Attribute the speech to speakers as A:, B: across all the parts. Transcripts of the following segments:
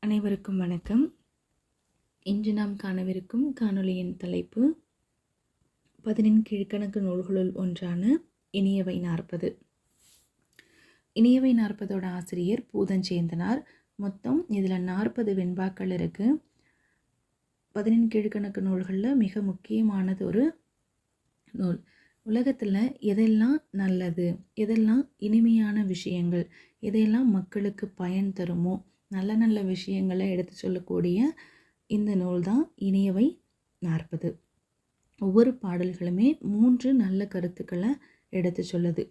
A: அனைவருக்கும் வணக்கம். இன்று நாம் காணவிருக்கும் காணொளியின் தலைப்பு 10 கீழ்க்கணக்கு நூல்களுள் ஒன்றான இனியவை 40. இனியவை 40ஓட ஆசிரியர் பூதஞ்சேந்தனார். மொத்தம் இதில் 40 வெண்பாக்கள் இருக்குது. 10 கீழ்க்கணக்கு நூல்களில் மிக முக்கியமானது ஒரு நூல். உலகத்தில் எதெல்லாம் நல்லது, எதெல்லாம் இனிமையான விஷயங்கள், எதையெல்லாம் மக்களுக்கு பயன் தருமோ நல்ல நல்ல விஷயங்களை எடுத்து சொல்லக்கூடிய இந்த நூல் தான் இனியவை 40. ஒவ்வொரு பாடல்களுமே 3 நல்ல கருத்துக்களை எடுத்து சொல்லுது.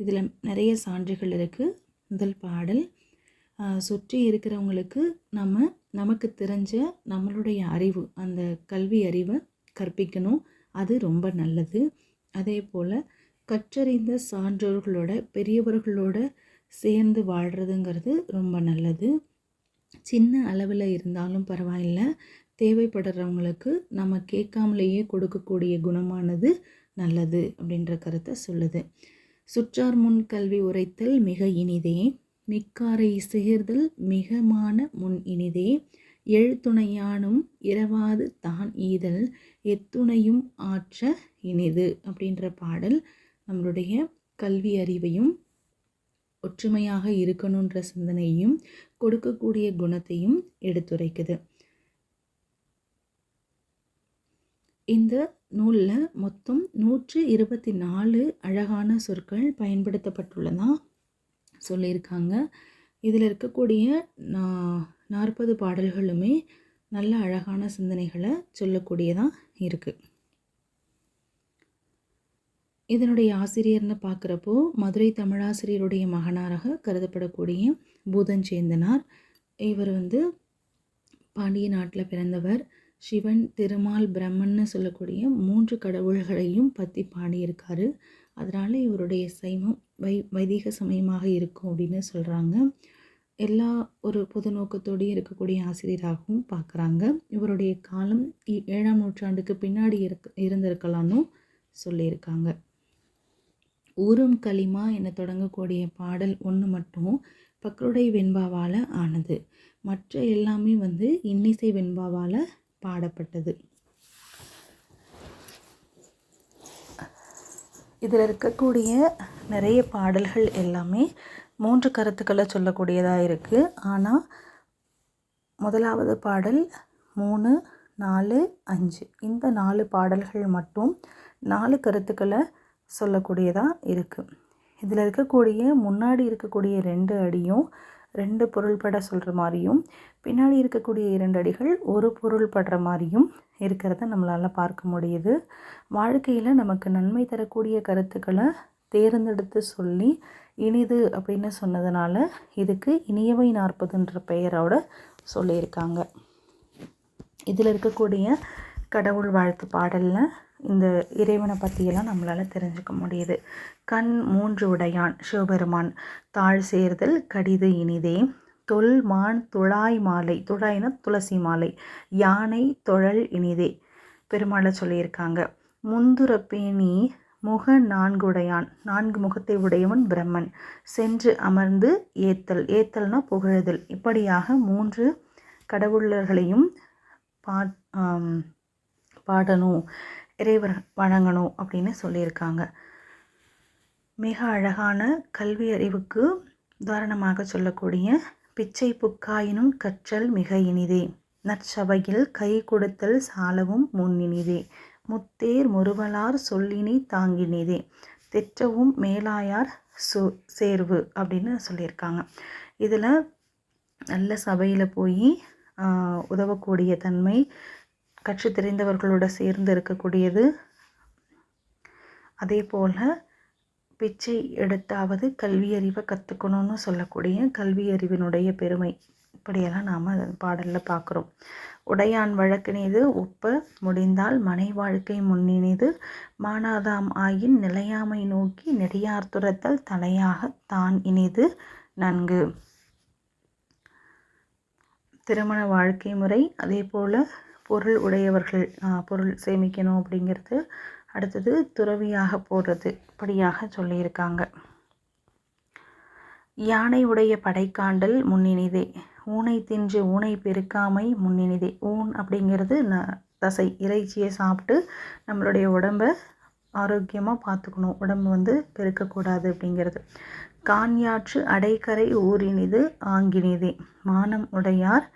A: இதில் நிறைய சான்றுகள் இருக்குது. முதல் பாடல், சுற்றி இருக்கிறவங்களுக்கு நமக்கு தெரிஞ்ச நம்மளுடைய அறிவு, அந்த கல்வி அறிவை கற்பிக்கணும், அது ரொம்ப நல்லது. அதே போல் கற்றறிந்த சான்றோர்களோட பெரியவர்களோட சேர்ந்து வாழ்கிறதுங்கிறது ரொம்ப நல்லது. சின்ன அளவில் இருந்தாலும் பரவாயில்லை, தேவைப்படுறவங்களுக்கு நம்ம கேட்காமலேயே கொடுக்கக்கூடிய குணமானது நல்லது அப்படின்ற கருத்தை சொல்லுது. சுற்றார் முன் கல்வி உரைத்தல் மிக இனிதே, மிக்காரை சேர்தல் மிகமான முன் இனிதே, எழுத்துணையானும் இரவாது தான் ஈதல் எத்துணையும் ஆற்ற இனிது அப்படின்ற பாடல் நம்மளுடைய கல்வி அறிவையும் ஒற்றுமையாக இருக்கணுன்ற சிந்தனையும் கொடுக்கக்கூடிய குணத்தையும் எடுத்துரைக்குது. இந்த நூலில் மொத்தம் 124 அழகான சொற்கள் பயன்படுத்தப்பட்டுள்ளதா சொல்லியிருக்காங்க. இதில் இருக்கக்கூடிய 40 பாடல்களுமே நல்ல அழகான சிந்தனைகளை சொல்லக்கூடியதாக இருக்குது. இதனுடைய ஆசிரியர்னு பார்க்குறப்போ மதுரை தமிழாசிரியருடைய மகனாராக கருதப்படக்கூடிய பூதஞ்சேந்தனார். இவர் பாண்டிய நாட்டில் பிறந்தவர். சிவன், திருமால், பிரம்மன்னு சொல்லக்கூடிய 3 கடவுள்களையும் பற்றி பாடியிருக்காரு. அதனால் இவருடைய சைவம் வைதிக சமயமாக இருக்கும் அப்படின்னு சொல்கிறாங்க. எல்லா ஒரு பொது நோக்கத்தோடு இருக்கக்கூடிய ஆசிரியராகவும் பார்க்குறாங்க. இவருடைய காலம் 7ஆம் நூற்றாண்டுக்கு பின்னாடி இருந்திருக்கலாம்னு சொல்லியிருக்காங்க. ஊரும் களிமா என தொடங்கக்கூடிய பாடல் 1 மட்டும் பக்ருடை வெண்பாவால் ஆனது. மற்ற எல்லாமே இன்னிசை வெண்பாவால் பாடப்பட்டது. இதில் இருக்கக்கூடிய நிறைய பாடல்கள் எல்லாமே 3 கருத்துக்களை சொல்லக்கூடியதாக இருக்குது. ஆனால் முதலாவது பாடல் 3, 4, 5 இந்த 4 பாடல்கள் மட்டும் 4 கருத்துக்களை சொல்லக்கூடியதாக இருக்குது. இதில் இருக்கக்கூடிய முன்னாடி இருக்கக்கூடிய 2 அடியும் 2 பொருள்பட சொல்கிற மாதிரியும், பின்னாடி இருக்கக்கூடிய 2 அடிகள் ஒரு பொருள்படுற மாதிரியும் இருக்கிறத நம்மளால் பார்க்க முடியுது. வாழ்க்கையில் நமக்கு நன்மை தரக்கூடிய கருத்துக்களை தேர்ந்தெடுத்து சொல்லி இனிது அப்படின்னு சொன்னதுனால இதுக்கு இனியவை 40ன்ற பெயரோட சொல்லியிருக்காங்க. இதில் இருக்கக்கூடிய கடவுள் வாழ்த்து பாடலில் இந்த இறைவனை பற்றியெல்லாம் நம்மளால் தெரிஞ்சுக்க முடியுது. கண் 3 உடையான் சிவபெருமான், தாழ் சேர்தல் கடிது இனிதே, தொல் மான் துழாய் மாலை, துழாய்னா துளசி மாலை, யானை தொழல் இனிதே பெருமாளை சொல்லியிருக்காங்க. முந்துரப்பேணி முக 4 உடையான், 4 முகத்தை உடையவன் பிரம்மன், சென்று அமர்ந்து ஏத்தல், ஏத்தல்னா புகழுதல். இப்படியாக 3 கடவுளர்களையும் பாடணும், இறைவர் வணங்கணும் அப்படின்னு சொல்லியிருக்காங்க. மிக அழகான கல்வி அறிவுக்கு உதாரணமாக சொல்லக்கூடிய பிச்சை புக்காயினும் கற்றல் மிக இனிதே, நற்சபையில் கை கொடுத்தல் சாலவும் முன்னினிதே, முத்தேர் முறுவலார் சொல்லினி தாங்கினிதே, தெற்றவும் மேலாயார் சேர்வு அப்படின்னு சொல்லியிருக்காங்க. இதில் நல்ல சபையில் போய் உதவக்கூடிய தன்மை, கற்று தெரிந்தவர்களோட சேர்ந்து இருக்கக்கூடியது, அதே போல் பிச்சை எடுத்தாவது கல்வி அறிவை கற்றுக்கணும்னு சொல்லக்கூடிய கல்வி அறிவினுடைய பெருமை, இப்படியெல்லாம் நாம் பாடலில் பார்க்குறோம். உடையான் வழக்கினிது ஒப்ப முடிந்தால் மனை வாழ்க்கை முன்னினிது, மானாதாம் ஆயின் நிலையாமை நோக்கி நெடியார் துரத்தல் தலையாக தான் இனிது நன்கு. திருமண வாழ்க்கை முறை, அதே போல் பொருள் உடையவர்கள் பொருள் சேமிக்கணும் அப்படிங்கிறது, அடுத்தது துறவியாக போடுறது, இப்படியாக சொல்லியிருக்காங்க. யானை உடைய படைக்காண்டல் முன்னினிதே, ஊனை தின்று ஊனை பெருக்காமை முன்னினிதே. ஊன் அப்படிங்கிறது தசை, இறைச்சியை சாப்பிட்டு நம்மளுடைய உடம்பை ஆரோக்கியமாக பார்த்துக்கணும், உடம்பு பெருக்கக்கூடாது அப்படிங்கிறது. கான்யாற்று அடைக்கரை ஊரினிது ஆங்கினிதே. மானம் உடையார்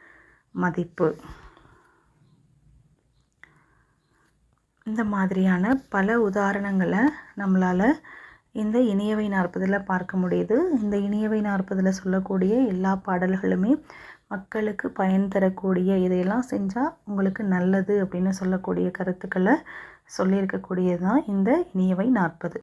A: மதிப்பு. இந்த மாதிரியான பல உதாரணங்களை நம்மளால் இந்த இனியவை 40 பார்க்க முடியுது. இந்த இனியவை 40 சொல்லக்கூடிய எல்லா பாடல்களுமே மக்களுக்கு பயன் தரக்கூடிய, இதையெல்லாம் செஞ்சால் உங்களுக்கு நல்லது அப்படின்னு சொல்லக்கூடிய கருத்துக்களை சொல்லியிருக்கக்கூடியது தான் இந்த இனியவை 40.